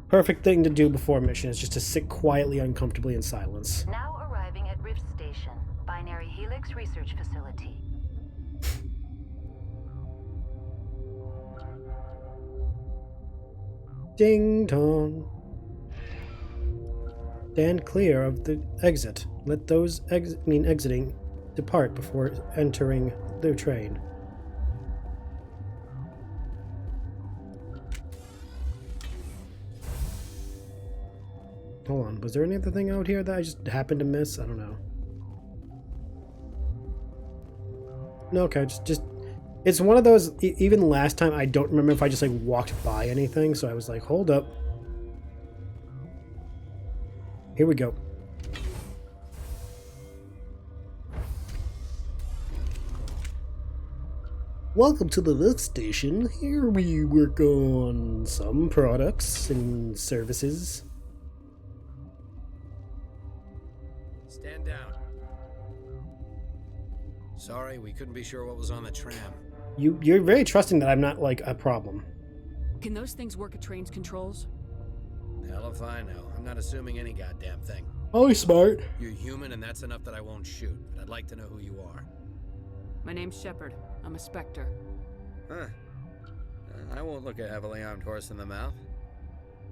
Perfect thing to do before a mission is just to sit quietly, uncomfortably in silence. Now arriving at Rift Station, Binary Helix Research Facility. Ding dong. Stand clear of the exit. Let those exiting depart before entering the train. Hold on, was there any other thing out here that I just happened to miss? I don't know. No, okay, just it's one of those, even last time, I don't remember if I just like walked by anything, so I was like, hold up. Here we go. Welcome to the Rift Station. Here we work on some products and services. Stand down. Sorry, we couldn't be sure what was on the tram. You're very trusting that I'm not like a problem. Can those things work at train's controls? Hell if I know. I'm not assuming any goddamn thing. Oh, smart. You're human and that's enough that I won't shoot, but I'd like to know who you are. My name's Shepard. I'm a Spectre. Huh. I won't look a heavily armed horse in the mouth.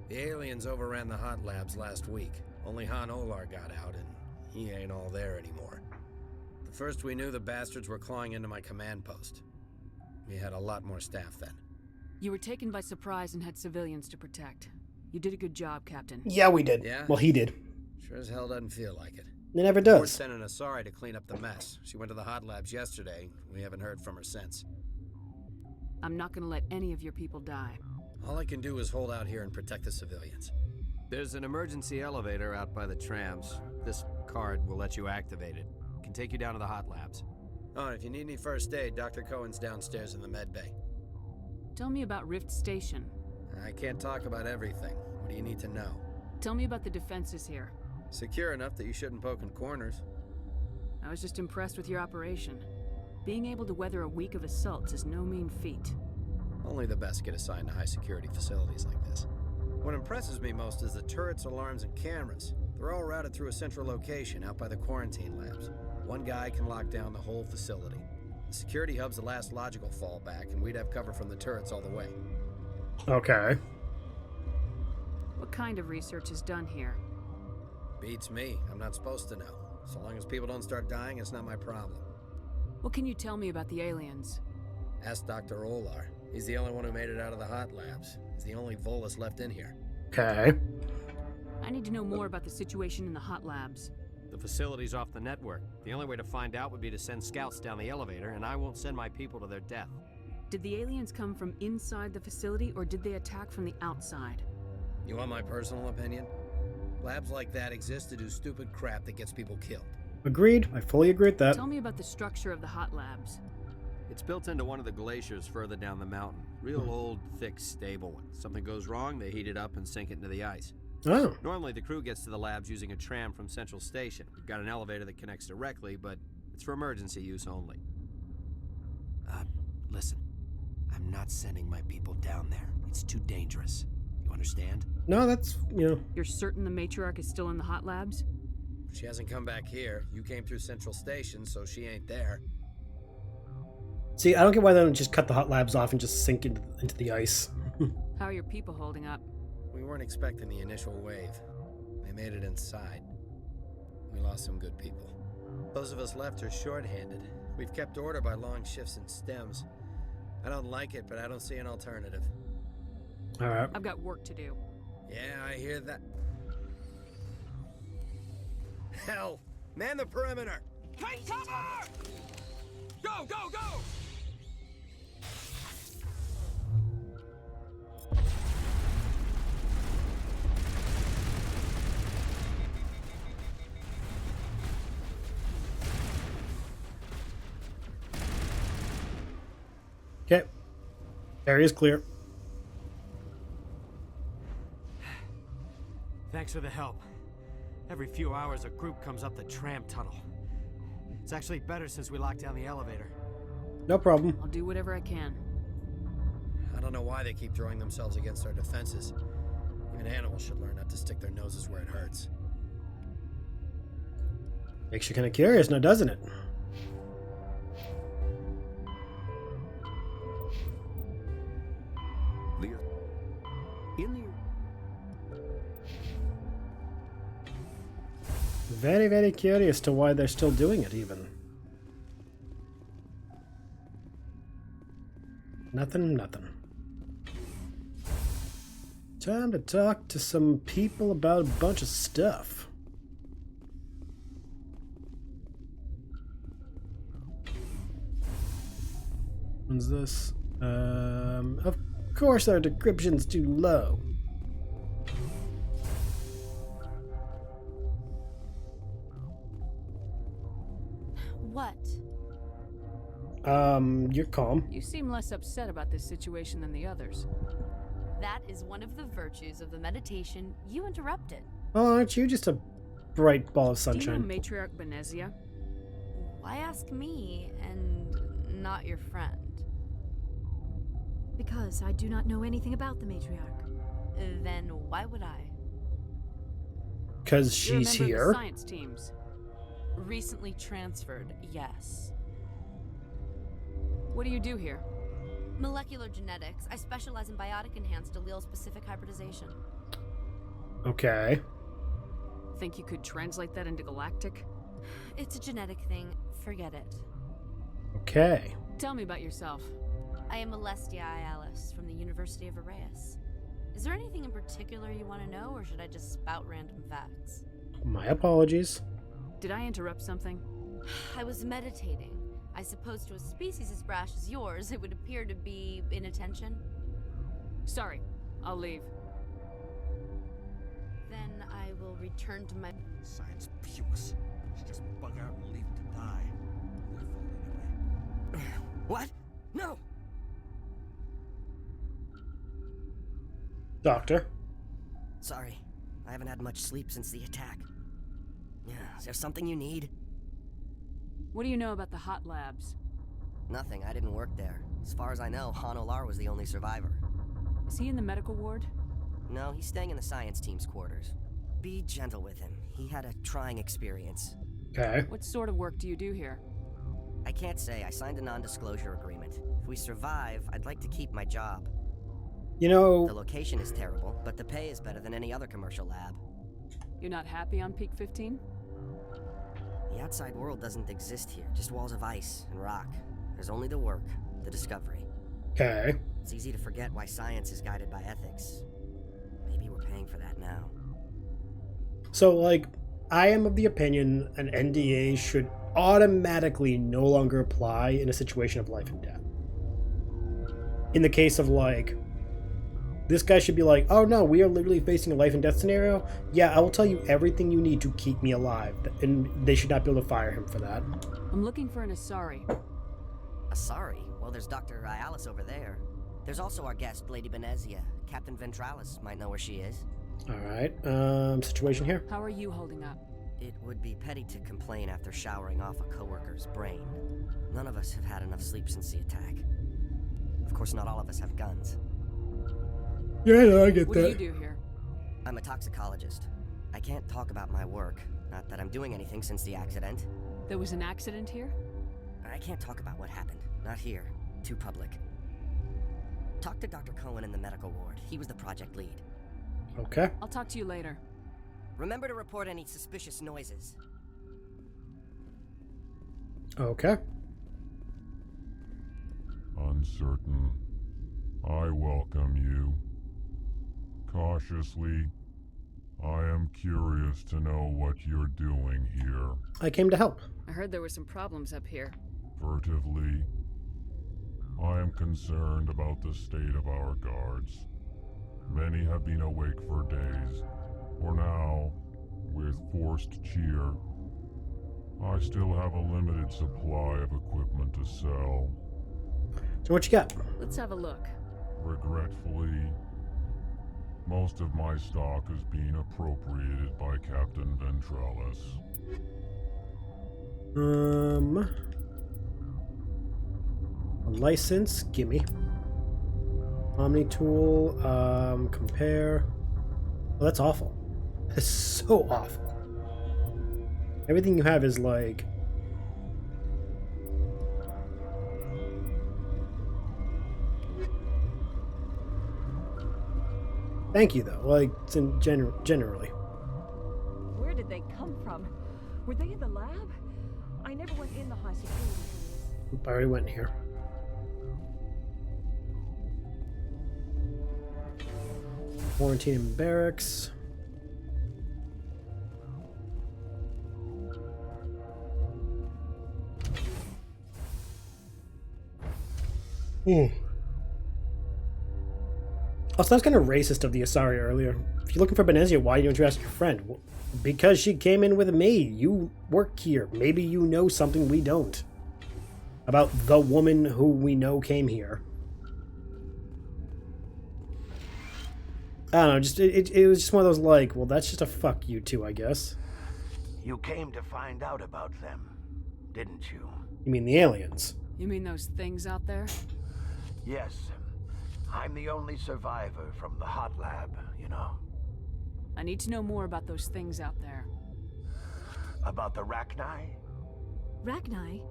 The aliens overran the hot labs last week. Only Han Olar got out and he ain't all there anymore. The first we knew, the bastards were clawing into my command post. We had a lot more staff then. You were taken by surprise and had civilians to protect. You did a good job, Captain. Yeah, we did. Yeah? Well, he did. Sure as hell doesn't feel like it. It never We're does. sending Asari to clean up the mess. She went to the hot labs yesterday. We haven't heard from her since. I'm not gonna let any of your people die. All I can do is hold out here and protect the civilians. There's an emergency elevator out by the trams. This card will let you activate it. Can take you down to the hot labs. Oh, and if you need any first aid, Dr. Cohen's downstairs in the med bay. Tell me about Rift Station. I can't talk about everything. What do you need to know? Tell me about the defenses here. Secure enough that you shouldn't poke in corners. I was just impressed with your operation. Being able to weather a week of assaults is no mean feat. Only the best get assigned to high security facilities like this. What impresses me most is the turrets, alarms, and cameras. They're all routed through a central location out by the quarantine labs. One guy can lock down the whole facility. The security hub's the last logical fallback, and we'd have cover from the turrets all the way. Okay. What kind of research is done here? Beats me. I'm not supposed to know. So long as people don't start dying, it's not my problem. What can you tell me about the aliens? Ask Dr. Olar. He's the only one who made it out of the hot labs. He's the only Volus left in here. Okay. I need to know more about the situation in the hot labs. The facility's off the network. The only way to find out would be to send scouts down the elevator, and I won't send my people to their death. Did the aliens come from inside the facility, or did they attack from the outside? You want my personal opinion? Labs like that exist to do stupid crap that gets people killed. Agreed. I fully agree with that. Tell me about the structure of the hot labs. It's built into one of the glaciers further down the mountain. Real old, thick, stable one. Something goes wrong, they heat it up and sink it into the ice. Oh. Normally, the crew gets to the labs using a tram from Central Station. We've got an elevator that connects directly, but it's for emergency use only. Listen. I'm not sending my people down there. It's too dangerous. You understand? No, that's, You're certain the matriarch is still in the hot labs? She hasn't come back here. You came through Central Station, so she ain't there. See, I don't get why they don't just cut the hot labs off and just sink into the ice. How are your people holding up? We weren't expecting the initial wave. They made it inside. We lost some good people. Those of us left are short-handed. We've kept order by long shifts and stems. I don't like it, but I don't see an alternative. All right. I've got work to do. Yeah, I hear that. Hell! Man the perimeter! Take cover! Go, go, go! Okay. Area's clear. Thanks for the help. Every few hours, a group comes up the tram tunnel. It's actually better since we locked down the elevator. No problem. I'll do whatever I can. I don't know why they keep throwing themselves against our defenses. Even An animal should learn not to stick their noses where it hurts. Makes you kind of curious now, doesn't it? Very, very curious to why they're still doing it, even. Nothing. Time to talk to some people about a bunch of stuff. What's this? Of course our decryption's too low. What? You're calm. You seem less upset about this situation than the others. That is one of the virtues of the meditation you interrupted. Oh, aren't you just a bright ball of Do you sunshine? know Matriarch Benezia? Why ask me and not your friend? Because I do not know anything about the matriarch. Then why would I? Because You're a she's member of here. the science teams. Recently transferred, yes. What do you do here? Molecular genetics. I specialize in biotic-enhanced allele-specific hybridization. Okay. Think you could translate that into galactic? It's a genetic thing. Forget it. Okay. Tell me about yourself. I am Alestia Ialis from the University of Arraeus. Is there anything in particular you want to know, or should I just spout random facts? My apologies. Did I interrupt something? I was meditating. I suppose to a species as brash as yours, it would appear to be inattention. Sorry, I'll leave. Then I will return to my... Science pukes. Should just bug out and leave to die. Their fault anyway. What? No! Doctor. Sorry, I haven't had much sleep since the attack. Yeah, is there something you need? What do you know about the hot labs? Nothing, I didn't work there. As far as I know, Han Olar was the only survivor. Is he in the medical ward? No, he's staying in the science team's quarters. Be gentle with him. He had a trying experience. Okay. What sort of work do you do here? I can't say. I signed a non-disclosure agreement. If we survive, I'd like to keep my job. You know, The location is terrible, but the pay is better than any other commercial lab. You're not happy on Peak 15? The outside world doesn't exist here, just walls of ice and rock. There's only the work, the discovery. okay. It's easy to forget why science is guided by ethics. Maybe we're paying for that now. So, like, I am of the opinion an NDA should automatically no longer apply in a situation of life and death. In the case of, like, this guy should be like, oh no, we are literally facing a life and death scenario. Yeah, I will tell you everything you need to keep me alive. And they should not be able to fire him for that. I'm looking for an Asari. Sorry. Well, there's Dr. Ialis over there. There's also our guest, Lady Benezia. Captain Ventralis might know where she is. Alright, situation here. How are you holding up? It would be petty to complain after showering off a coworker's brain. None of us have had enough sleep since the attack. Of course, not all of us have guns. Yeah, no, I get What do you do here? I'm a toxicologist. I can't talk about my work. Not that I'm doing anything since the accident. There was an accident here? I can't talk about what happened. Not here. Too public. Talk to Dr. Cohen in the medical ward. He was the project lead. Okay. I'll talk to you later. Remember to report any suspicious noises. Okay. Uncertain. I welcome you. Cautiously, I am curious to know what you're doing here. I came to help. I heard there were some problems up here. Furtively, I am concerned about the state of our guards. Many have been awake for days, or now, with forced cheer. I still have a limited supply of equipment to sell. So what you got? Let's have a look. Regretfully, most of my stock is being appropriated by Captain Ventralis. A license, gimme. Omni tool, compare. Well, that's awful. That's so awful. Everything you have is like... Thank you, though. Like, generally. Where did they come from? Were they in the lab? I never went in the high security areas. Oop, I already went in here. Quarantine in barracks. Also, that's kind of racist of the Asari earlier. If you're looking for Benezia, why don't you ask your friend? Well, because she came in with me. You work here. Maybe you know something we don't. About the woman who we know came here. I don't know, just it was just one of those like, well, that's just a fuck you too, I guess. You came to find out about them, didn't you? You mean the aliens? You mean those things out there? Yes. I'm the only survivor from the hot lab, you know. I need to know more about those things out there. About the Rachni? Rachni?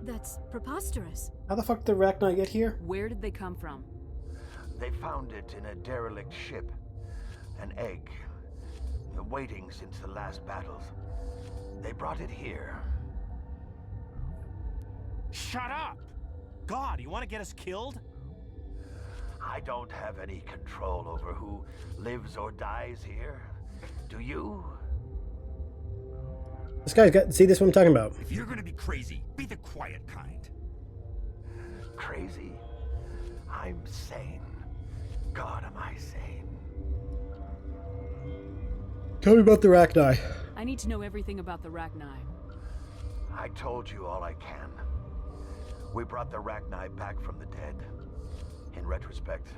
That's preposterous. How the fuck did the Rachni get here? Where did they come from? They found it in a derelict ship. An egg. Waiting since the last battles. They brought it here. Shut up! God, you want to get us killed? I don't have any control over who lives or dies here. Do you? This guy's got... See, this is what I'm talking about. If you're gonna be crazy, be the quiet kind. Crazy? I'm sane. God, am I sane? Tell me about the Rachni. I need to know everything about the Rachni. I told you all I can. We brought the Rachni back from the dead. In retrospect,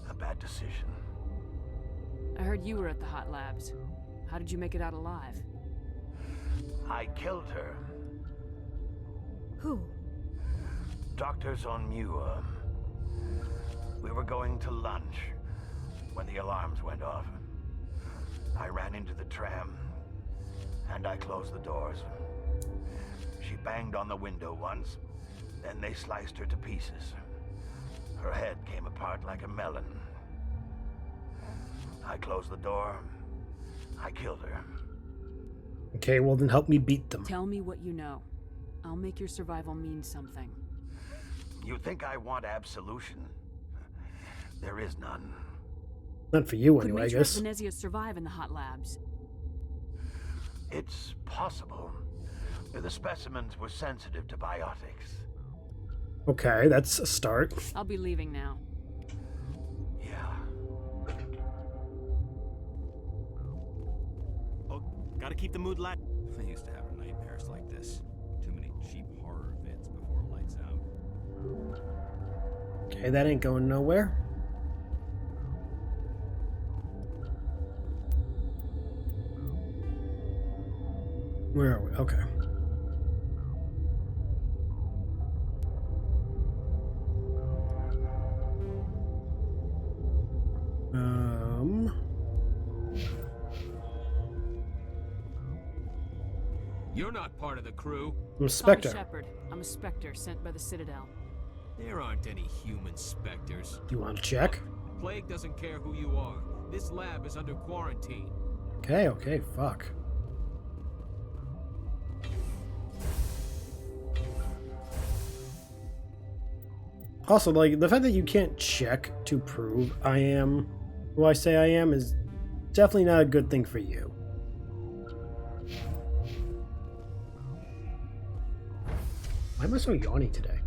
a bad decision. I heard you were at the hot labs. How did you make it out alive? I killed her. Who? Doctors on Muir. We were going to lunch when the alarms went off. I ran into the tram, and I closed the doors. She banged on the window once, then they sliced her to pieces. Her head came apart like a melon. I closed the door. I killed her. Okay, well then help me beat them. Tell me what you know. I'll make your survival mean something. You think I want absolution? There is none. Not for you Could anyway, I Major guess. Benezia survive in the hot labs? It's possible. The specimens were sensitive to biotics. Okay, that's a start. I'll be leaving now. Yeah. Oh, gotta keep the mood light. I used to have nightmares like this. Too many cheap horror vids before lights out. Okay, that ain't going nowhere. Where are we? Okay. You're not part of the crew. I'm a Spectre. Shepard. I'm a Spectre sent by the Citadel. There aren't any human specters. Do you want to check? Plague doesn't care who you are. This lab is under quarantine. Okay, fuck. Also, like, the fact that you can't check to prove I am who I say I am is definitely not a good thing for you. Why am I so yawny today?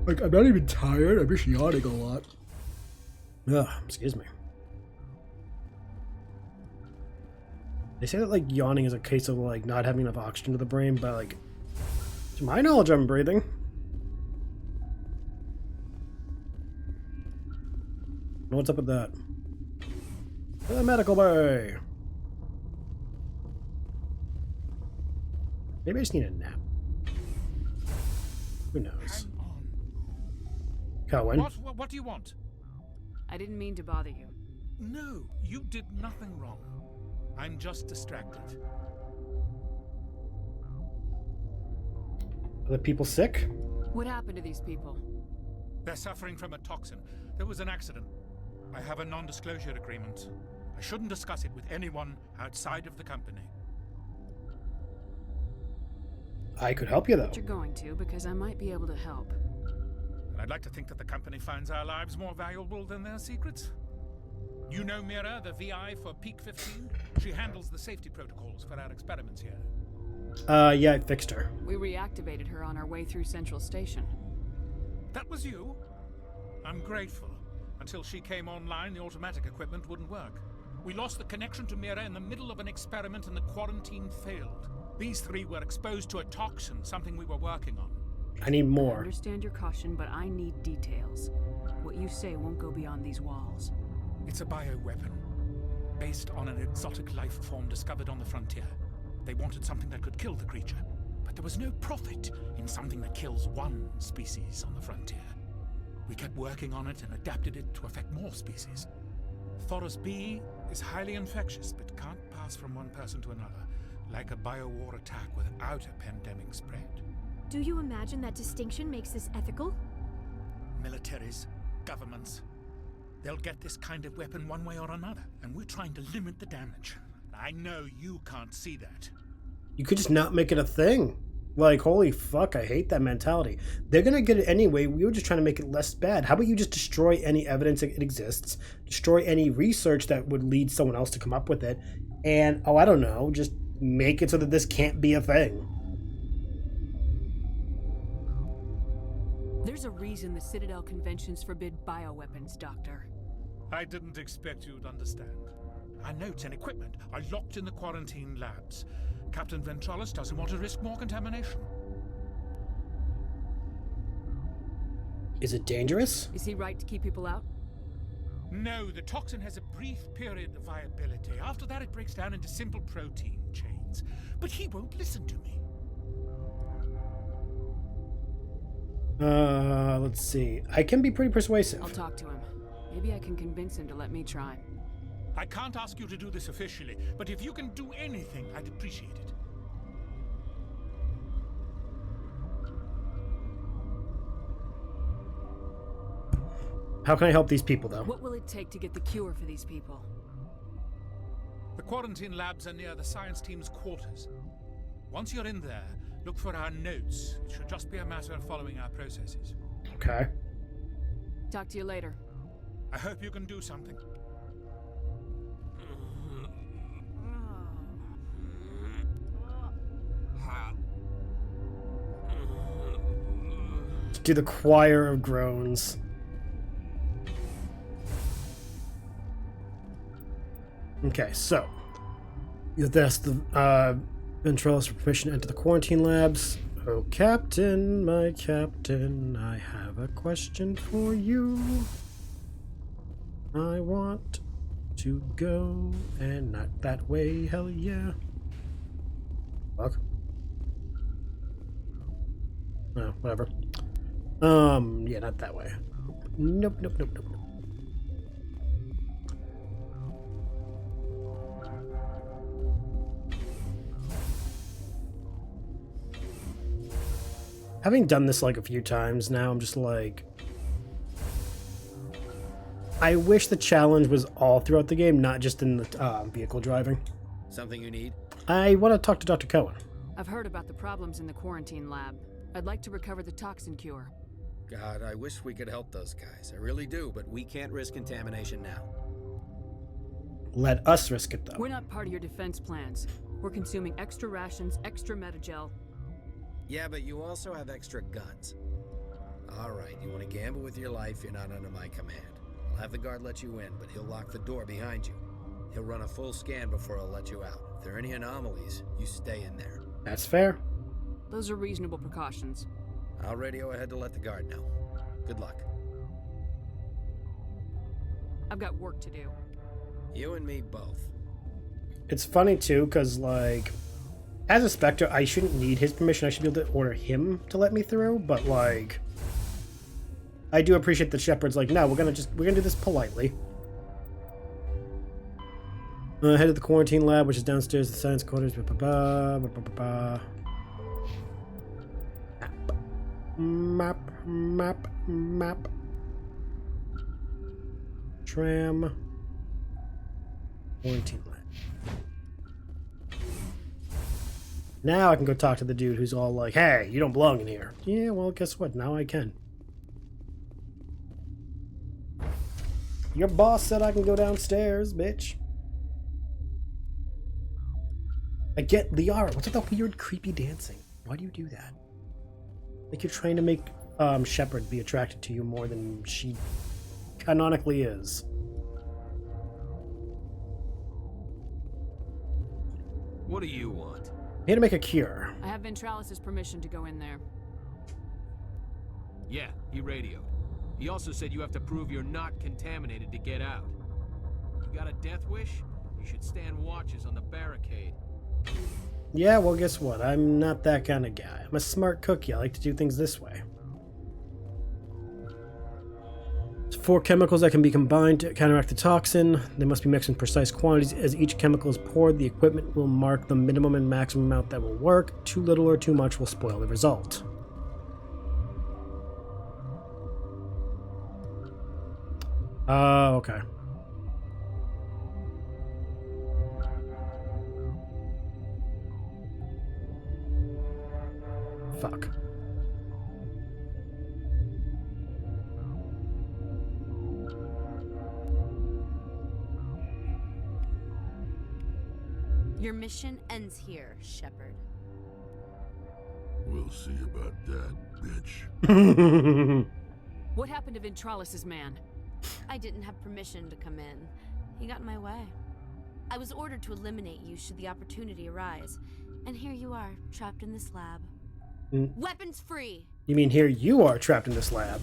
Like, I'm not even tired, I'm just yawning a lot. Ugh, excuse me. They say that, like, yawning is a case of, like, not having enough oxygen to the brain, but, like, to my knowledge, I'm breathing. What's up with that? To the medical bay! Maybe I just need a nap. Who knows? Hang on. Cohen? What do you want? I didn't mean to bother you. No, you did nothing wrong. I'm just distracted. Are the people sick? What happened to these people? They're suffering from a toxin. There was an accident. I have a non-disclosure agreement. I shouldn't discuss it with anyone outside of the company. I could help you, though. But you're going to, because I might be able to help. And I'd like to think that the company finds our lives more valuable than their secrets. You know Mira, the VI for Peak 15? She handles the safety protocols for our experiments here. Yeah, I fixed her. We reactivated her on our way through Central Station. That was you? I'm grateful. Until she came online, the automatic equipment wouldn't work. We lost the connection to Mira in the middle of an experiment and the quarantine failed. These three were exposed to a toxin, something we were working on. I need more. I understand your caution, but I need details. What you say won't go beyond these walls. It's a bioweapon, based on an exotic life form discovered on the frontier. They wanted something that could kill the creature, but there was no profit in something that kills one species on the frontier. We kept working on it and adapted it to affect more species. Thoros B is highly infectious, but can't pass from one person to another, like a biowar attack without a pandemic spread. Do you imagine that distinction makes this ethical? Militaries, governments, they'll get this kind of weapon one way or another, and we're trying to limit the damage. I know you can't see that. You could just not make it a thing. Like, holy fuck, I hate that mentality. They're gonna get it anyway. We were just trying to make it less bad. How about you just destroy any evidence that it exists, destroy any research that would lead someone else to come up with it, and, oh, I don't know, just make it so that this can't be a thing. There's a reason the Citadel conventions forbid bioweapons, Doctor. I didn't expect you'd understand. Our notes and equipment are locked in the quarantine labs. Captain Ventralis doesn't want to risk more contamination. Is it dangerous? Is he right to keep people out? No, the toxin has a brief period of viability. After that, it breaks down into simple protein chains. But he won't listen to me. Let's see. I can be pretty persuasive. I'll talk to him. Maybe I can convince him to let me try. I can't ask you to do this officially, but if you can do anything, I'd appreciate it. How can I help these people, though? What will it take to get the cure for these people? The quarantine labs are near the science team's quarters. Once you're in there, look for our notes. It should just be a matter of following our processes. Okay. Talk to you later. I hope you can do something. Do the choir of groans. Okay, so you've asked the Ventralis for permission to enter the quarantine labs. Oh, Captain, my Captain, I have a question for you. I want to go and not that way, hell yeah. Fuck. Oh, whatever. Yeah, not that way. Nope, nope, nope, nope, nope. Having done this like a few times now, I'm just like, I wish the challenge was all throughout the game, not just in the vehicle driving. Something you need? I want to talk to Dr. Cohen. I've heard about the problems in the quarantine lab. I'd like to recover the toxin cure. God, I wish we could help those guys. I really do, but we can't risk contamination now. Let us risk it, though. We're not part of your defense plans. We're consuming extra rations, extra metagel. Yeah, but you also have extra guns. All right, you want to gamble with your life, you're not under my command. I'll have the guard let you in, but he'll lock the door behind you. He'll run a full scan before he'll let you out. If there are any anomalies, you stay in there. That's fair. Those are reasonable precautions. I'll radio ahead to let the guard know. Good luck. I've got work to do. You and me both. It's funny, too, because, like, as a Spectre, I shouldn't need his permission. I should be able to order him to let me through, but, like, I do appreciate that Shepard's like, no, we're gonna do this politely. Head of the quarantine lab, which is downstairs, the science quarters. Map. Tram. Quarantine lab. Now I can go talk to the dude who's all like, hey, you don't belong in here. Yeah, well, guess what? Now I can. Your boss said I can go downstairs, bitch. I get Liara. What's with that weird, creepy dancing? Why do you do that? Like you're trying to make Shepard be attracted to you more than she canonically is. What do you want? I'm here to make a cure. I have Ventralis's permission to go in there. Yeah, he radioed. He also said you have to prove you're not contaminated to get out. You got a death wish? You should stand watches on the barricade. Yeah, well, guess what? I'm not that kind of guy. I'm a smart cookie. I like to do things this way. It's 4 chemicals that can be combined to counteract the toxin. They must be mixed in precise quantities. As each chemical is poured, the equipment will mark the minimum and maximum amount that will work. Too little or too much will spoil the result. Oh, okay. Fuck. Your mission ends here, Shepard. We'll see about that, bitch. What happened to Ventralis's man? I didn't have permission to come in. He got in my way. I was ordered to eliminate you should the opportunity arise. And here you are, trapped in this lab. Weapons free! You mean here you are trapped in this lab?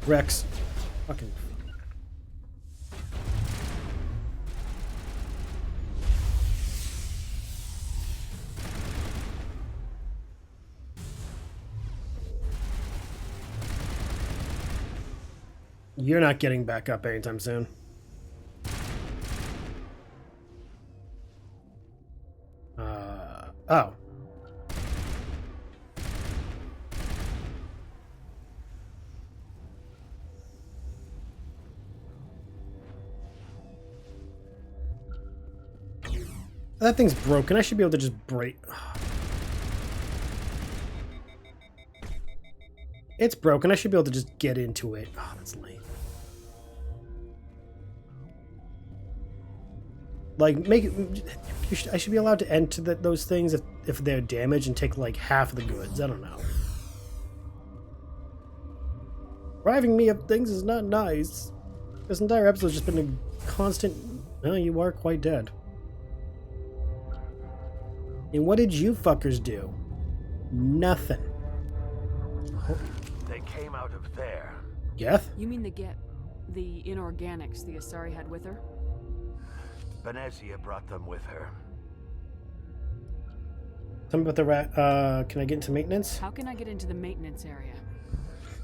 Rex. Fucking... You're not getting back up anytime soon. Oh. That thing's broken. I should be able to just break... It's broken. I should be able to just get into it. Oh, that's lame. Like, make it... I should be allowed to enter those things if they're damaged and take, like, half of the goods. I don't know. Driving me up things is not nice. This entire episode's just been a constant... No, you are quite dead. And what did you fuckers do? Nothing. They came out of there. Geth? You mean the inorganics the Asari had with her? Benezia brought them with her. Tell me about the rat. Can I get into maintenance? How can I get into the maintenance area?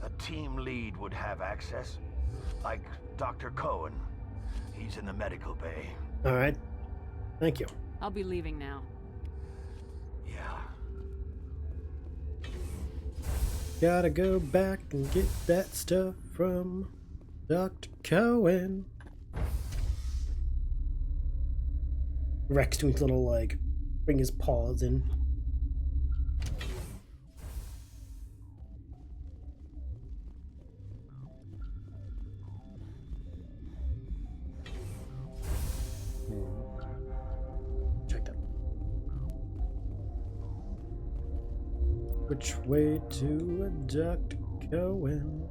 A team lead would have access. Like Dr. Cohen. He's in the medical bay. Alright. Thank you. I'll be leaving now. Yeah. Gotta go back and get that stuff from Dr. Cohen. Rex doing his little, like, bring his paws in. Check that. Which way to Dr. Cohen?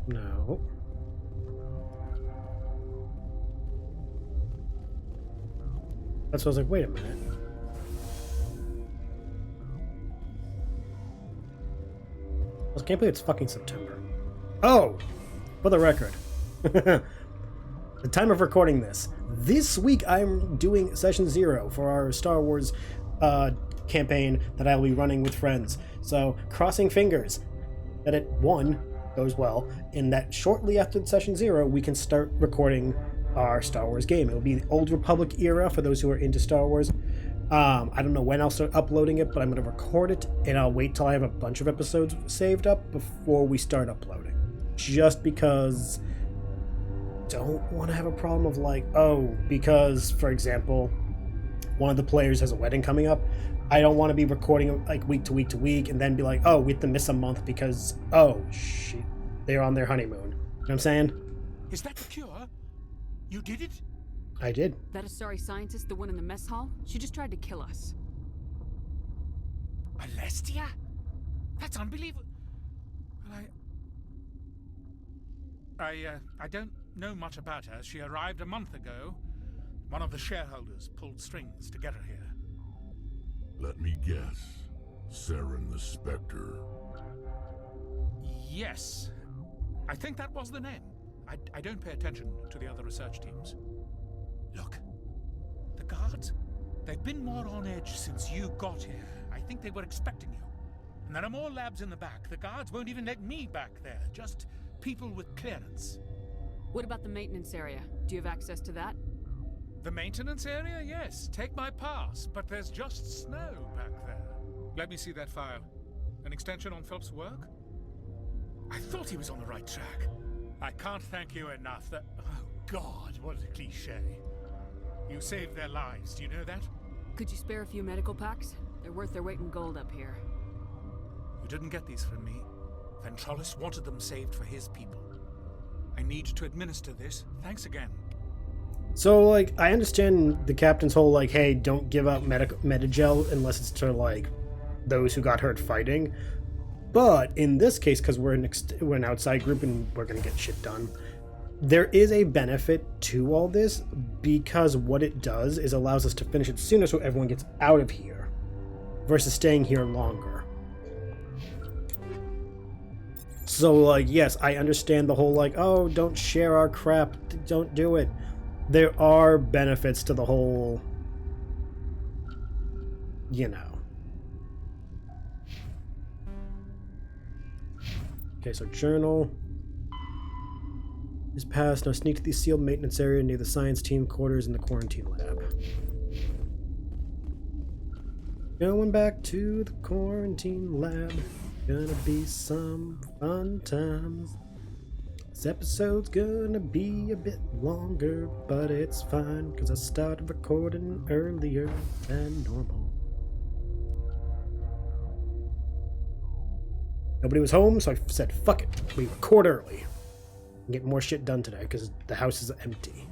No. That's why I was like, wait a minute. I can't believe it's fucking September. Oh! For the record. The time of recording this week I'm doing Session 0 for our Star Wars campaign that I'll be running with friends. So, crossing fingers that it, 1, goes well, and that shortly after Session 0 we can start recording our Star Wars game. It will be the Old Republic era for those who are into Star Wars. I don't know when I'll start uploading it, but I'm going to record it, and I'll wait till I have a bunch of episodes saved up before we start uploading. Just because I don't want to have a problem of like, oh, because, for example, one of the players has a wedding coming up. I don't want to be recording like week to week to week and then be like, oh, we have to miss a month because, oh, shit, they're on their honeymoon. You know what I'm saying? Is that the cure? You did it? I did. That Asari scientist, the one in the mess hall? She just tried to kill us. Alestia? That's unbelievable. Well, I don't know much about her. She arrived a month ago. One of the shareholders pulled strings to get her here. Let me guess. Saren the Spectre. Yes. I think that was the name. I don't pay attention to the other research teams. Look, the guards, they've been more on edge since you got here. I think they were expecting you. And there are more labs in the back. The guards won't even let me back there. Just people with clearance. What about the maintenance area? Do you have access to that? The maintenance area? Yes. Take my pass. But there's just snow back there. Let me see that file. An extension on Phelps' work? I thought he was on the right track. I can't thank you enough that... Oh, God, what a cliche. You saved their lives, do you know that? Could you spare a few medical packs? They're worth their weight in gold up here. You didn't get these from me. Ventrolis wanted them saved for his people. I need to administer this. Thanks again. So, like, I understand the captain's whole, like, hey, don't give out Metagel unless it's to, like, those who got hurt fighting. But in this case, because we're an outside group and we're going to get shit done, there is a benefit to all this because what it does is allows us to finish it sooner so everyone gets out of here versus staying here longer. So, like, yes, I understand the whole, like, oh, don't share our crap, don't do it. There are benefits to the whole, you know. Okay, so journal is passed. Now sneak to the sealed maintenance area near the science team quarters in the quarantine lab. Going back to the quarantine lab. Gonna be some fun times. This episode's gonna be a bit longer, but it's fine because I started recording earlier than normal. Nobody was home, so I said, fuck it, we record early. And get more shit done today because the house is empty.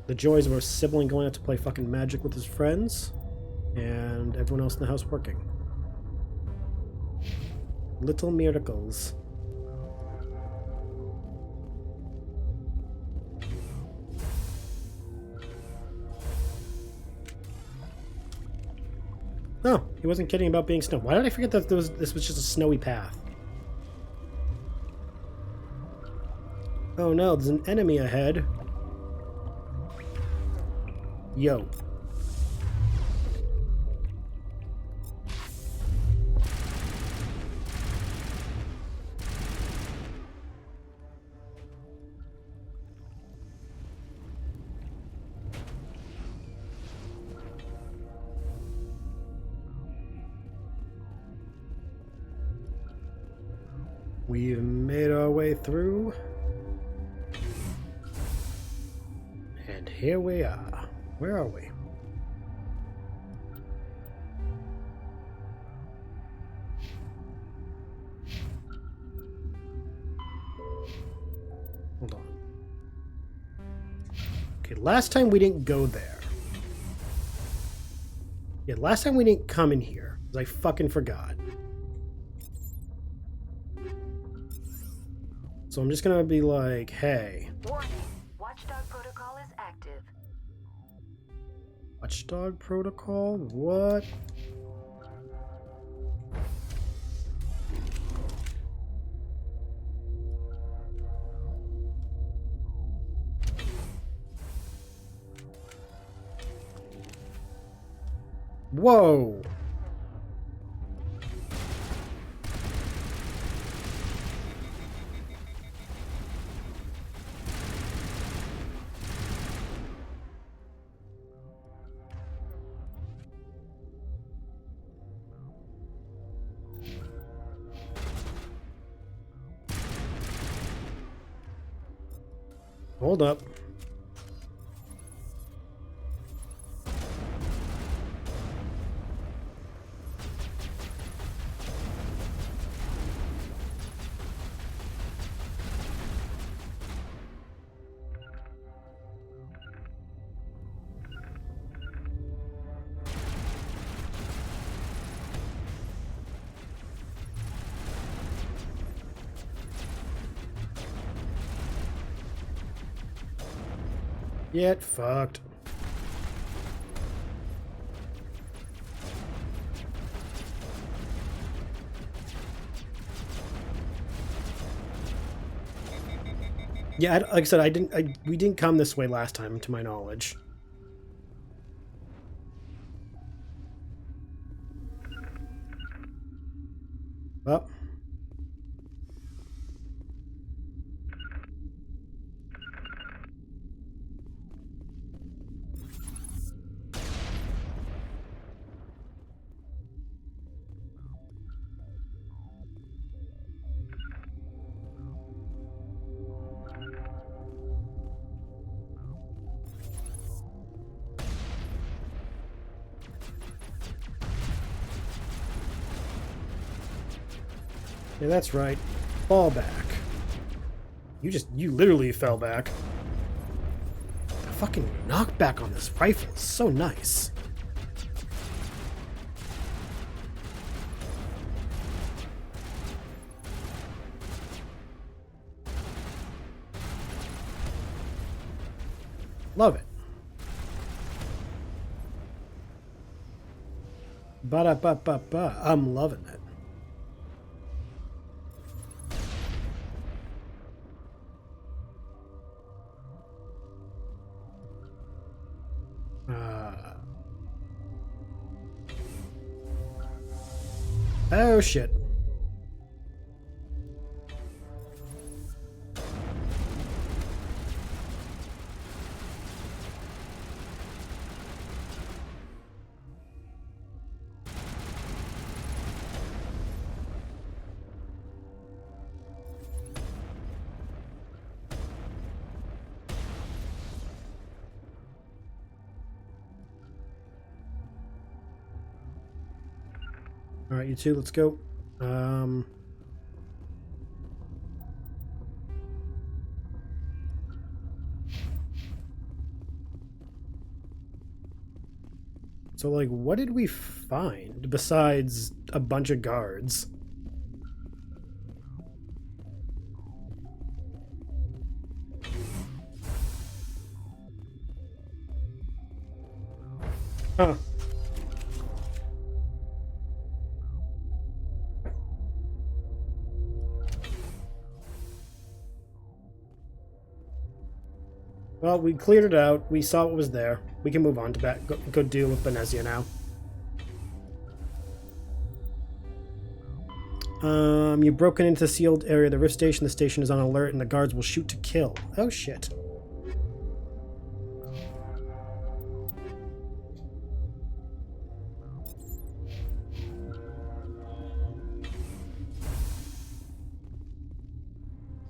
The joys of a sibling going out to play fucking Magic with his friends, and everyone else in the house working. Little miracles. Oh, he wasn't kidding about being snow. Why did I forget that this was just a snowy path? Oh no, there's an enemy ahead. Yo. We've made our way through. And here we are. Where are we? Hold on. Okay, last time we didn't go there. Yeah, last time we didn't come in here. Because I fucking forgot. So I'm just gonna be like, hey. Warning. Watchdog protocol is active. Watchdog protocol? What? Whoa! Hold up. Get fucked. Yeah, like I said, we didn't come this way last time, to my knowledge. Well. Yeah, that's right. Fall back. You literally fell back. The fucking knockback on this rifle is so nice. Love it. Ba-da-ba-ba-ba. I'm loving it. Oh shit. All right, you two, let's go. So, like, what did we find besides a bunch of guards? Huh. Well, we cleared it out. We saw what was there. We can move on to go deal with Benezia now. You've broken into the sealed area of the Rift Station. The station is on alert, and the guards will shoot to kill. Oh, shit.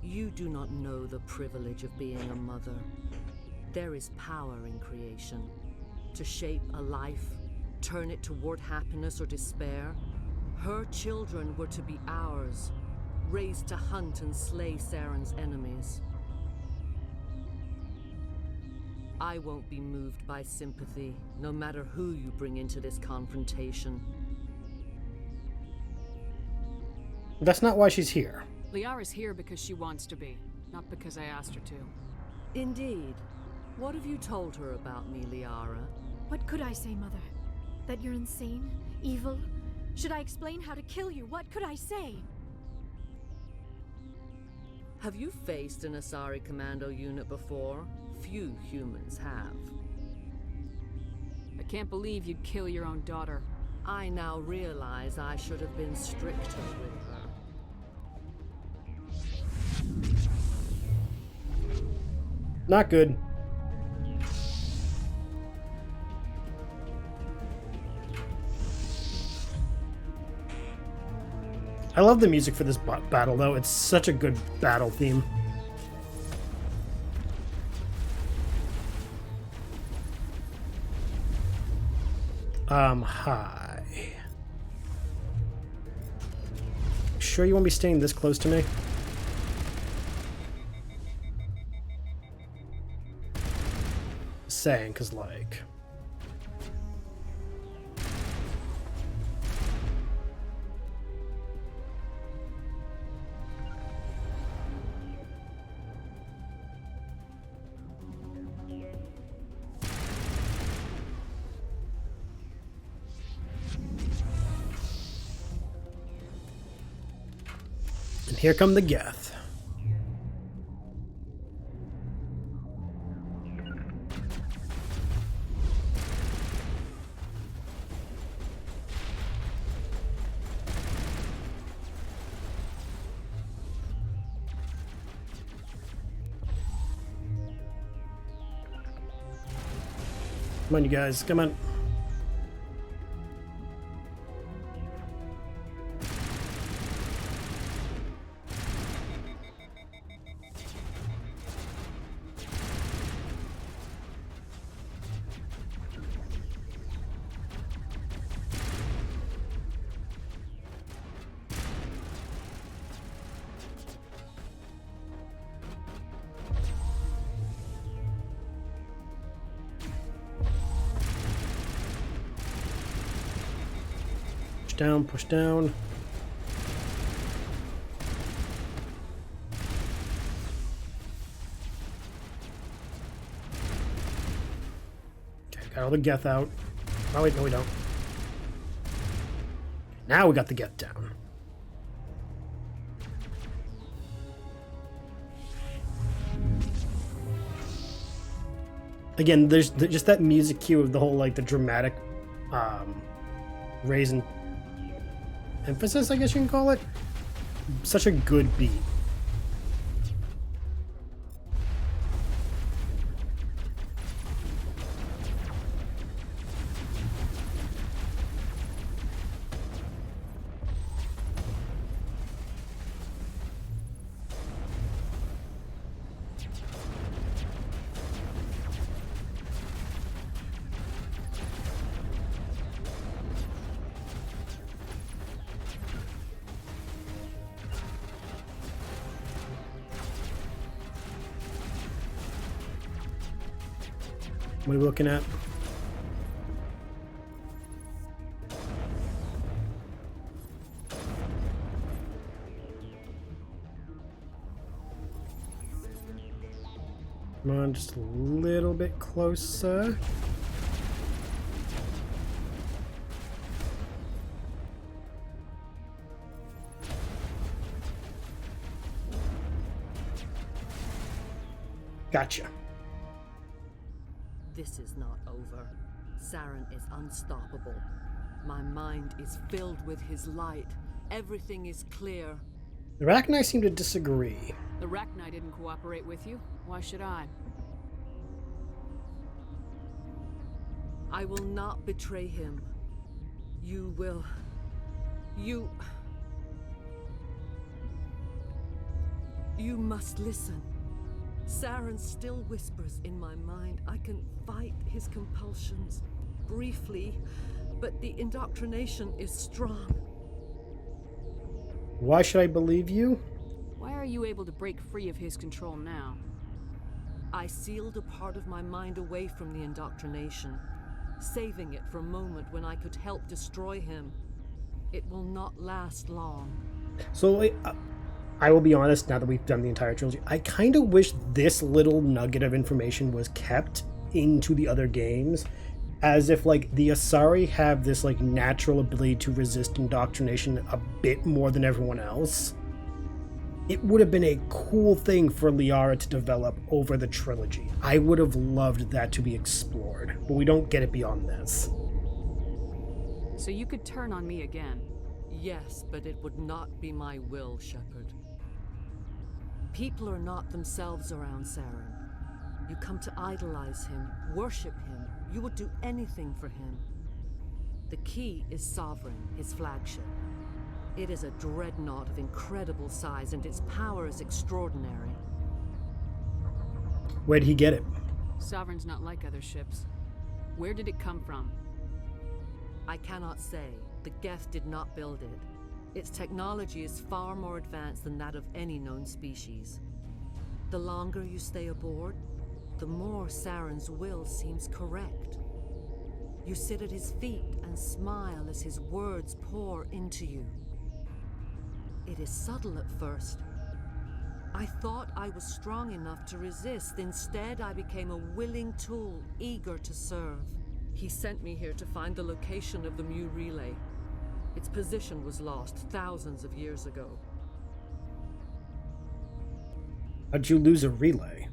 You do not know the privilege of being a mother. There is power in creation. To shape a life, turn it toward happiness or despair. Her children were to be ours, raised to hunt and slay Saren's enemies. I won't be moved by sympathy, no matter who you bring into this confrontation. That's not why she's here. Liara's here because she wants to be, not because I asked her to. Indeed. What have you told her about me, Liara? What could I say, Mother? That you're insane? Evil? Should I explain how to kill you? What could I say? Have you faced an Asari commando unit before? Few humans have. I can't believe you'd kill your own daughter. I now realize I should have been stricter with her. Not good. I love the music for this battle, though. It's such a good battle theme. Hi. Sure you won't be staying this close to me? Saying, cause like... And here come the Geth. Come on, you guys, come on. Down, push down. Okay, got all the Geth out. Oh wait, no we don't. Now we got the Geth down. Again, there's just that music cue of the whole like the dramatic raise and emphasis, I guess you can call it. Such a good beat. What are we looking at? Come on, just a little bit closer. Gotcha. This is not over. Saren is unstoppable. My mind is filled with his light. Everything is clear. The Rachni seem to disagree. The Rachni didn't cooperate with you. Why should I? I will not betray him. You will... You must listen. Saren still whispers in my mind. I can fight his compulsions briefly, but the indoctrination is strong. Why should I believe you? Why are you able to break free of his control now? I sealed a part of my mind away from the indoctrination, saving it for a moment when I could help destroy him. It will not last long. So, I will be honest, now that we've done the entire trilogy, I kind of wish this little nugget of information was kept into the other games, as if, like, the Asari have this, like, natural ability to resist indoctrination a bit more than everyone else. it would have been a cool thing for Liara to develop over the trilogy. I would have loved that to be explored, but we don't get it beyond this. So you could turn on me again? Yes, but it would not be my will, Shepard. People are not themselves around Saren. You come to idolize him, worship him. You would do anything for him. The key is Sovereign, his flagship. It is a dreadnought of incredible size, and its power is extraordinary. Where'd he get it? Sovereign's not like other ships. Where did it come from? I cannot say. The Geth did not build it. Its technology is far more advanced than that of any known species. The longer you stay aboard, the more Saren's will seems correct. You sit at his feet and smile as his words pour into you. It is subtle at first. I thought I was strong enough to resist. Instead, I became a willing tool, eager to serve. He sent me here to find the location of the Mu relay. Its position was lost thousands of years ago. How'd you lose a relay?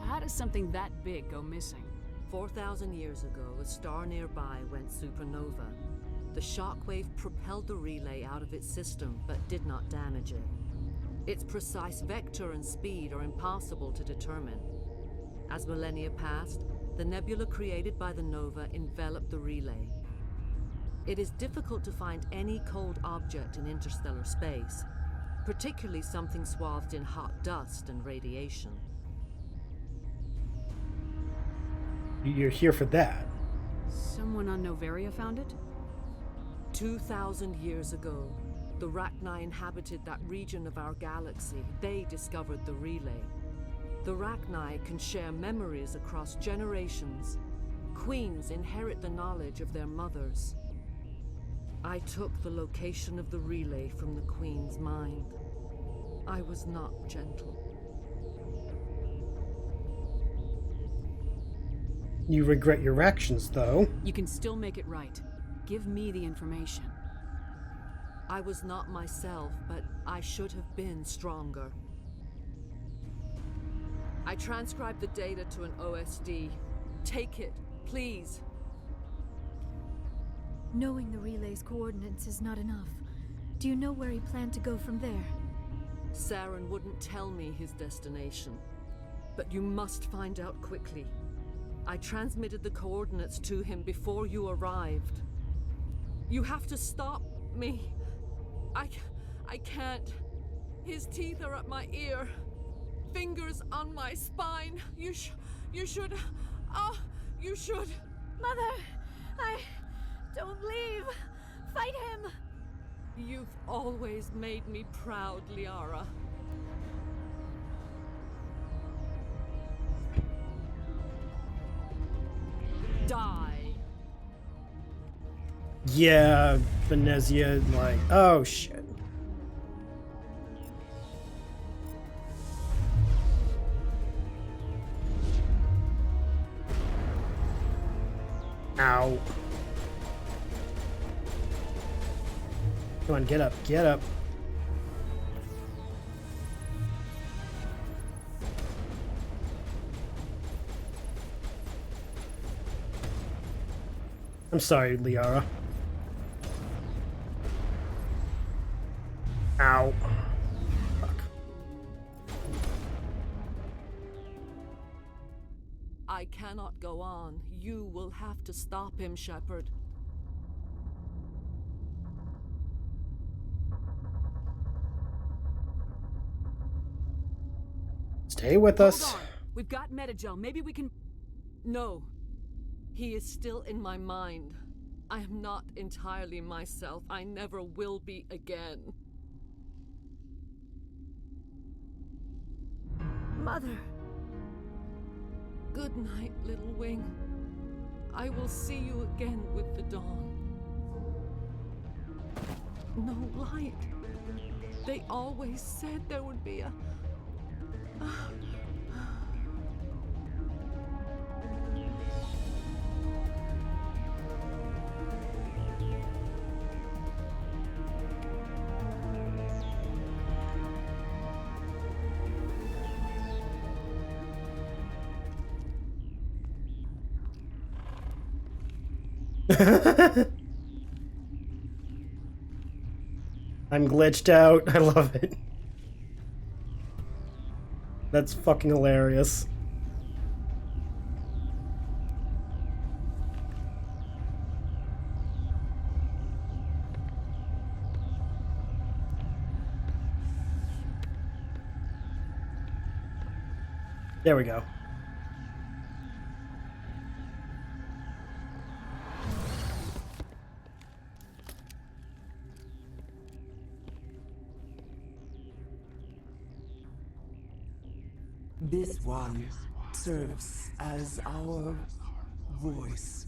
How does something that big go missing? 4,000 years ago, a star nearby went supernova. The shockwave propelled the relay out of its system, but did not damage it. Its precise vector and speed are impossible to determine. As millennia passed, the nebula created by the nova enveloped the relay. It is difficult to find any cold object in interstellar space, particularly something swathed in hot dust and radiation. You're here for that. Someone on Noveria found it? 2,000 years ago, the Rachni inhabited that region of our galaxy. They discovered the relay. The Rachni can share memories across generations. Queens inherit the knowledge of their mothers. I took the location of the relay from the Queen's mind. I was not gentle. You regret your actions, though. You can still make it right. Give me the information. I was not myself, but I should have been stronger. I transcribed the data to an OSD. Take it, please. Knowing the relay's coordinates is not enough. Do you know where he planned to go from there? Saren wouldn't tell me his destination. But you must find out quickly. I transmitted the coordinates to him before you arrived. You have to stop me. I can't. His teeth are at my ear. Fingers on my spine. You should. You should. Mother, don't leave. Fight him. You've always made me proud, Liara. Die. Yeah, Benezia, like, oh shit. Ow. Come on, get up, get up. I'm sorry, Liara. Ow. Fuck. I cannot go on. You will have to stop him, Shepard. Stay with us. Hold on. We've got Metagel. Maybe we can... No. He is still in my mind. I am not entirely myself. I never will be again. Mother. Good night, little wing. I will see you again with the dawn. No light. They always said there would be a... I'm glitched out. I love it. That's fucking hilarious. There we go. This one serves as our voice.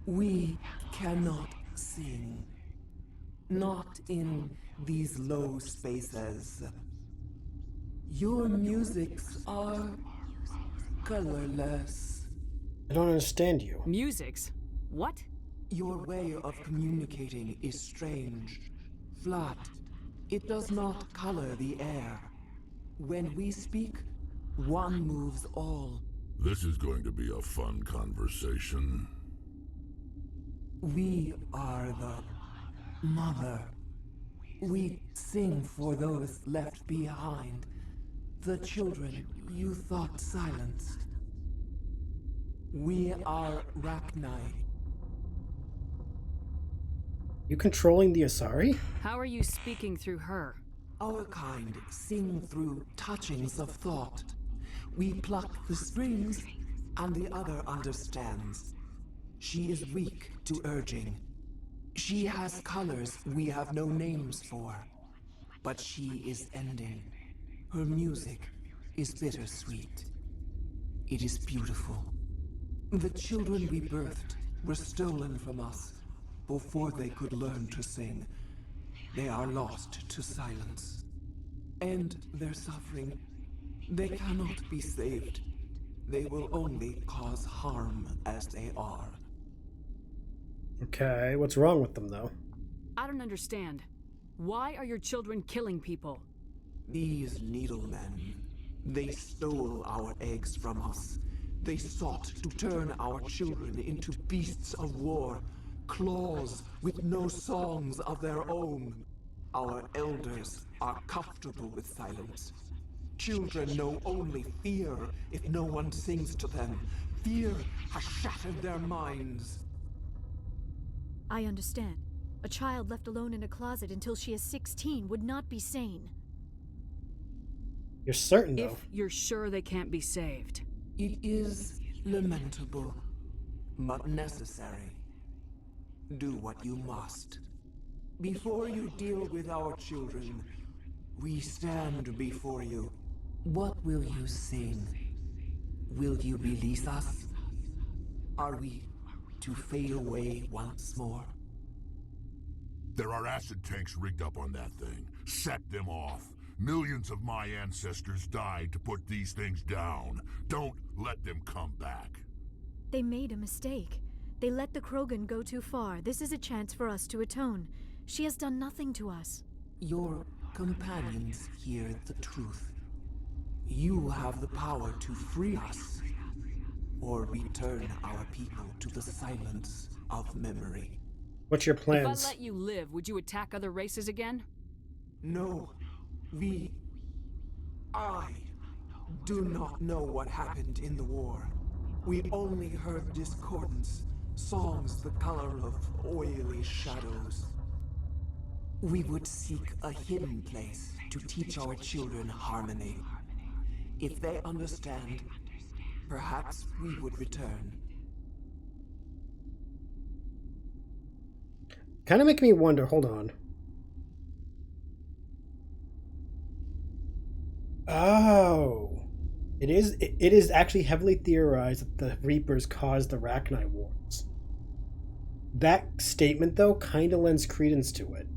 We cannot sing. Not in these low spaces. Your musics are colorless. I don't understand you. Musics? What? Your way of communicating is strange. Flat. It does not color the air. When we speak, one moves all. This is going to be a fun conversation. We are the mother. We sing for those left behind. The children you thought silenced. We are Rachni. You controlling the Asari? How are you speaking through her? Our kind sing through touchings of thought. We pluck the strings, and the other understands. She is weak to urging. She has colors we have no names for. But she is ending. Her music is bittersweet. It is beautiful. The children we birthed were stolen from us before they could learn to sing. They are lost to silence. And their suffering, they cannot be saved. They will only cause harm as they are. Okay, what's wrong with them though? I don't understand. Why are your children killing people? These needlemen, they stole our eggs from us. They sought to turn our children into beasts of war, claws with no songs of their own. Our elders are comfortable with silence. Children know only fear if no one sings to them. Fear has shattered their minds. I understand. A child left alone in a closet until she is 16 would not be sane. You're certain, though? If you're sure they can't be saved. It is lamentable, but necessary. Do what you must. Before you deal with our children, we stand before you. What will you sing? Will you release us? Are we to fade away once more? There are acid tanks rigged up on that thing. Set them off. Millions of my ancestors died to put these things down. Don't let them come back. They made a mistake. They let the Krogan go too far. This is a chance for us to atone. She has done nothing to us. Your companions hear the truth. You have the power to free us, or return our people to the silence of memory. What's your plans? If I let you live, would you attack other races again? No. I do not know what happened in the war. We only heard discordance, songs the color of oily shadows. We would seek a hidden place to teach our children harmony. If they understand, perhaps we would return. Kind of make me wonder, hold on. Oh. It is actually heavily theorized that the Reapers caused the Rachni Wars. That statement, though, kind of lends credence to it.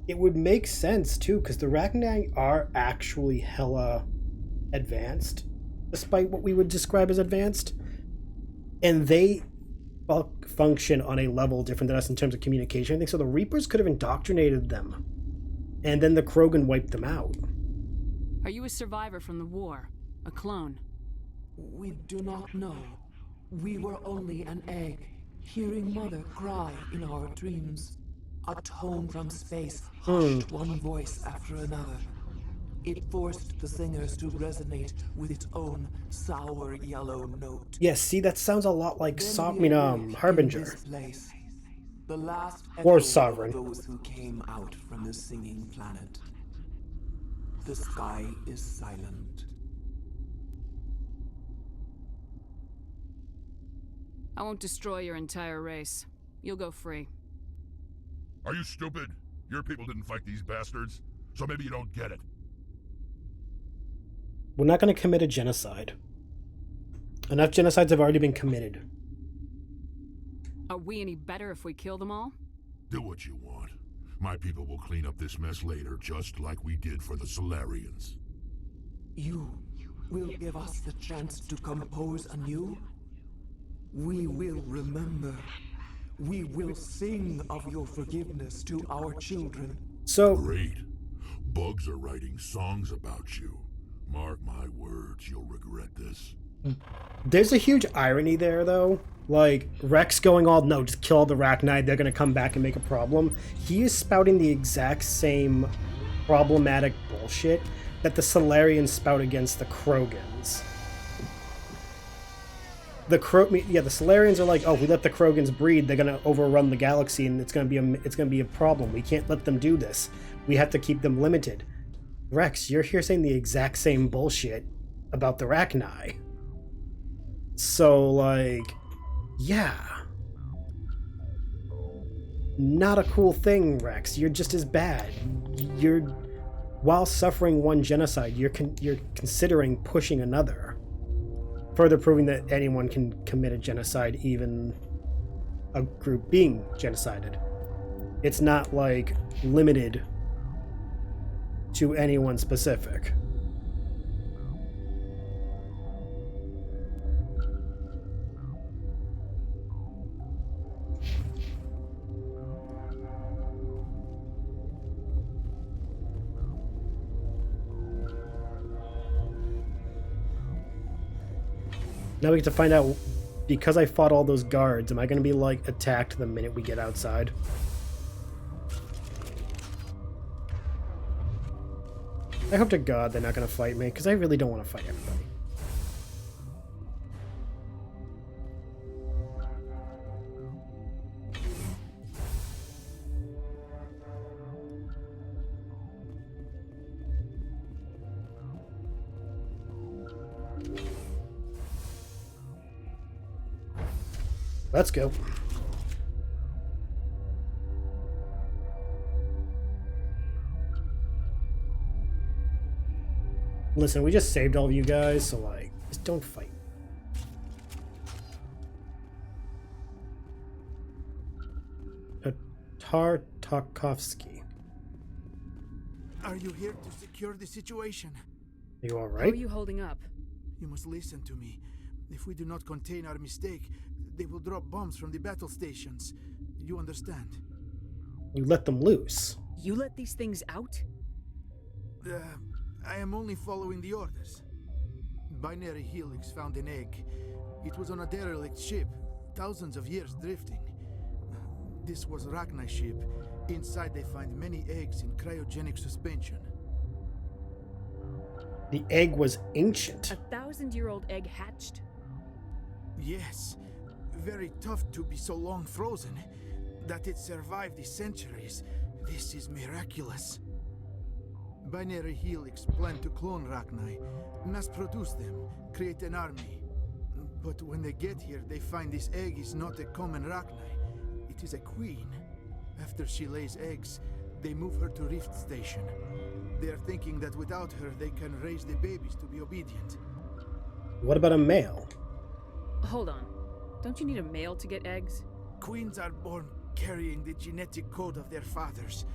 It would make sense, too, because the Rachni are actually hella advanced, despite what we would describe as advanced. And they function on a level different than us in terms of communication. I think so. The Reapers could have indoctrinated them. And then the Krogan wiped them out. Are you a survivor from the war? A clone? We do not know. We were only an egg, hearing Mother cry in our dreams. A tone from space hushed one voice after another. It forced the singers to resonate with its own sour yellow note. Yeah, see, that sounds a lot like Harbinger. The last Or echo Sovereign. of those who came out from the singing planet. The sky is silent. I won't destroy your entire race. You'll go free. Are you stupid? Your people didn't fight these bastards, so maybe you don't get it. We're not going to commit a genocide. Enough genocides have already been committed. Are we any better if we kill them all? Do what you want. My people will clean up this mess later, just like we did for the Solarians. You will give us the chance to compose anew? We will remember. We will sing of your forgiveness to our children. So great. Bugs are writing songs about you. Mark my words, you'll regret this. There's a huge irony there, though. Like, Rex going all, no, just kill all the Rachni, they're gonna come back and make a problem. He is spouting the exact same problematic bullshit that the Solarians spout against the Krogans. The Solarians are like, oh, we let the Krogans breed, they're gonna overrun the galaxy, and it's gonna be a problem. We can't let them do this. We have to keep them limited. Rex, you're here saying the exact same bullshit about the Rachni. So, like, yeah. Not a cool thing, Rex. You're just as bad. While suffering one genocide, you're considering pushing another. Further proving that anyone can commit a genocide, even a group being genocided. It's not, like, limited to anyone specific. Now we get to find out, because I fought all those guards, am I going to be, like, attacked the minute we get outside? I hope to God they're not going to fight me, because I really don't want to fight everybody. Let's go. Listen, we just saved all of you guys, so, like, just don't fight. Tartakovsky. Are you here to secure the situation? Are you How alright? are you holding up? You must listen to me. If we do not contain our mistake, they will drop bombs from the battle stations. You understand? You let them loose. You let these things out? I am only following the orders. Binary Helix found an egg. It was on a derelict ship, thousands of years drifting. This was Rachni ship. Inside they find many eggs in cryogenic suspension. The egg was ancient. 1,000-year-old egg hatched? Yes. Very tough to be so long frozen. That it survived the centuries. This is miraculous. Binary Helix planned to clone Rachni, mass produce them, create an army. But when they get here, they find this egg is not a common Rachni. It is a queen. After she lays eggs, they move her to Rift Station. They are thinking that without her, they can raise the babies to be obedient. What about a male? Hold on. Don't you need a male to get eggs? Queens are born carrying the genetic code of their fathers.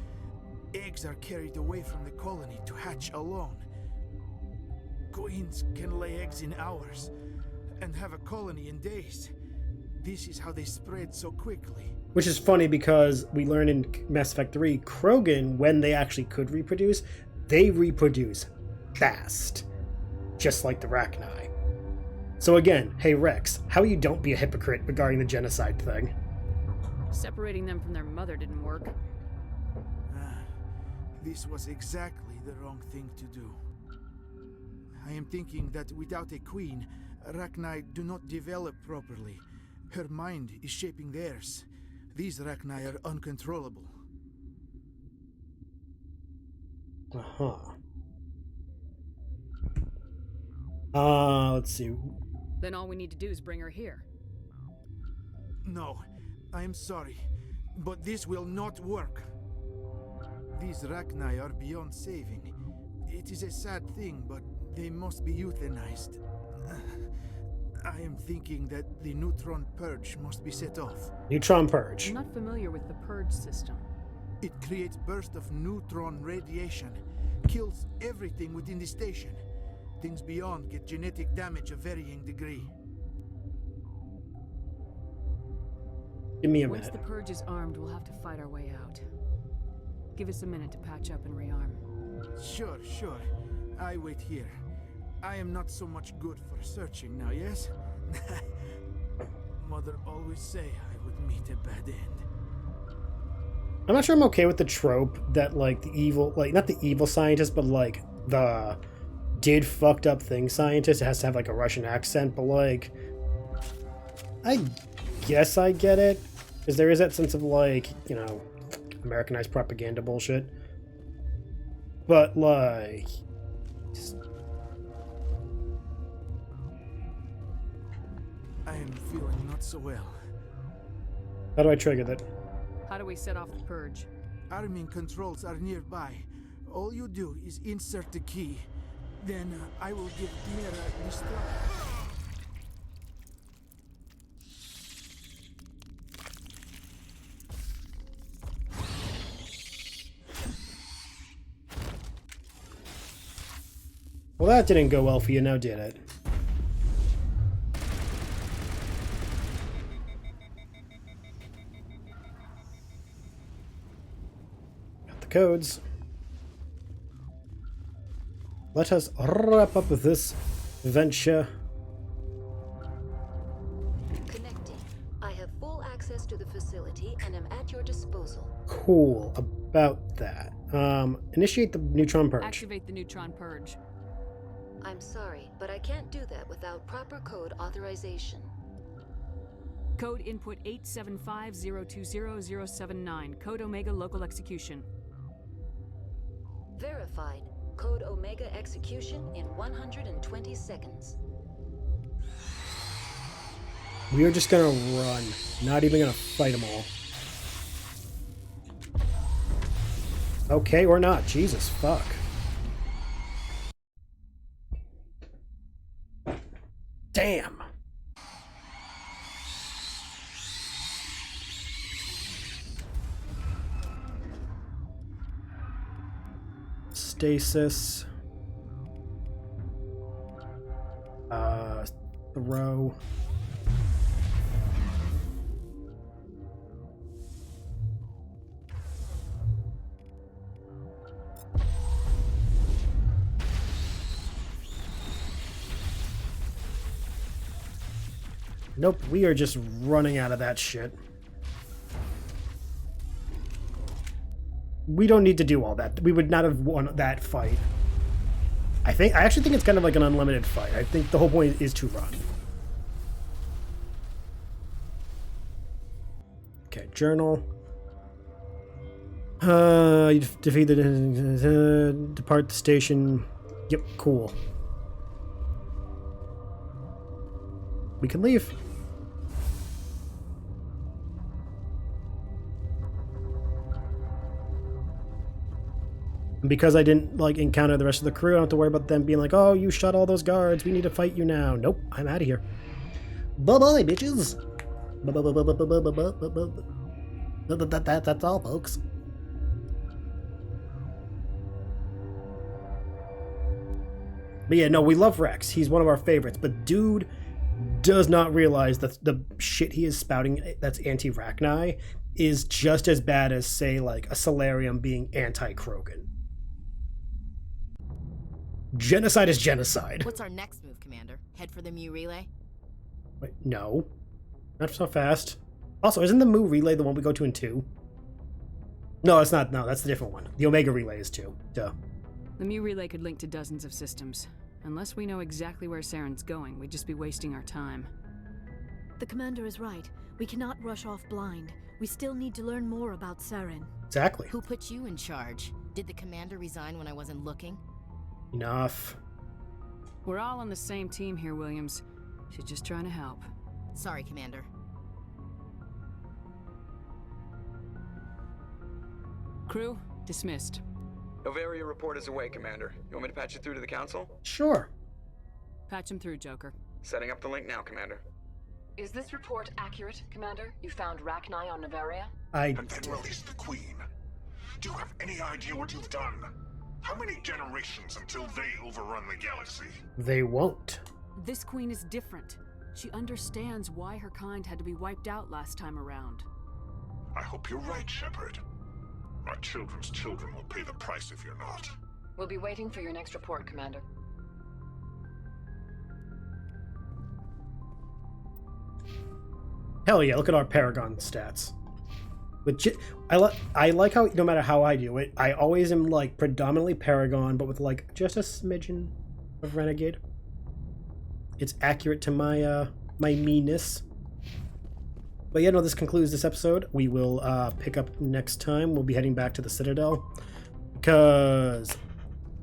Eggs are carried away from the colony to hatch alone. Queens can lay eggs in hours and have a colony in days. This is how they spread so quickly. Which is funny because we learned in Mass Effect 3, Krogan, when they actually could reproduce, they reproduce fast. Just like the Rachni. So again, hey Rex, how you don't be a hypocrite regarding the genocide thing? Separating them from their mother didn't work. This was exactly the wrong thing to do. I am thinking that without a queen, Rachni do not develop properly. Her mind is shaping theirs. These Rachni are uncontrollable. Let's see. Then all we need to do is bring her here. No, I am sorry, but this will not work. These Rachni are beyond saving. It is a sad thing, but they must be euthanized. I am thinking that the neutron purge must be set off. Neutron purge. I'm not familiar with the purge system. It creates bursts of neutron radiation, kills everything within the station. Things beyond get genetic damage of varying degree. Give me a Once minute. the purge is armed, we'll have to fight our way out. Give us a minute to patch up and rearm. Sure. I wait here. I am not so much good for searching now, yes? Mother always say I would meet a bad end. I'm not sure I'm okay with the trope that, like, the evil, like, not the evil scientist, but, like, the did fucked up thing scientist has to have, like, a Russian accent, but, like, I guess I get it. Because there is that sense of, like, you know, Americanized propaganda bullshit. But, like, just... I am feeling not so well. How do I trigger that? How do we set off the purge? Arming controls are nearby. All you do is insert the key. Then I will give Mira the strike. Well, that didn't go well for you, now did it? Got the codes. Let us wrap up with this venture. Connecting. I have full access to the facility and am at your disposal. Cool about that. Initiate the neutron purge. Activate the neutron purge. I'm sorry, but I can't do that without proper code authorization. Code input 875020079. Code Omega local execution. Verified. Code Omega execution in 120 seconds. We are just gonna run. Not even gonna fight them all. Okay, or not. Jesus, fuck. Damn. Stasis. Throw. Nope, we are just running out of that shit. We don't need to do all that. We would not have won that fight. I actually think it's kind of like an unlimited fight. I think the whole point is to run. Okay, journal. You defeat the depart the station. Yep, cool. We can leave. And because I didn't like encounter the rest of the crew, I don't have to worry about them being like, "Oh, you shot all those guards. We need to fight you now." Nope, I'm out of here. Bye bye, bitches. That's all, folks. But yeah, no, we love Rex. He's one of our favorites. But dude does not realize that the shit he is spouting that's anti-Rachni is just as bad as, say, like a Solarium being anti-Krogan. Genocide is genocide. What's our next move, Commander? Head for the Mu relay? Wait, no. Not so fast. Also, isn't the Mu relay the one we go to in 2? No, it's not. No, that's the different one. The Omega relay is 2. Duh. The Mu relay could link to dozens of systems. Unless we know exactly where Saren's going, we'd just be wasting our time. The commander is right. We cannot rush off blind. We still need to learn more about Saren. Exactly. Who put you in charge? Did the commander resign when I wasn't looking? Enough. We're all on the same team here, Williams. She's just trying to help. Sorry, Commander. Crew, dismissed. Novaria report is away, Commander. You want me to patch you through to the Council? Sure. Patch him through, Joker. Setting up the link now, Commander. Is this report accurate, Commander? You found Rachni on Novaria? And then release the Queen. Do you have any idea what you've done? How many generations until they overrun the galaxy? They won't. This Queen is different. She understands why her kind had to be wiped out last time around. I hope you're right, Shepard. My children's children will pay the price if you're not. We'll be waiting for your next report, Commander. Hell yeah, look at our Paragon stats. I like how, no matter how I do it, I always am like predominantly Paragon, but with like just a smidgen of Renegade. It's accurate to my my meanness. But yeah, no, this concludes this episode. We will pick up next time. We'll be heading back to the Citadel because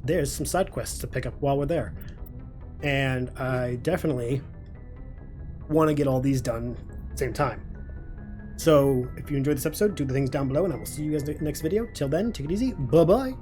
there's some side quests to pick up while we're there. And I definitely want to get all these done at the same time. So if you enjoyed this episode, do the things down below, and I will see you guys in the next video. Till then, take it easy. Bye-bye.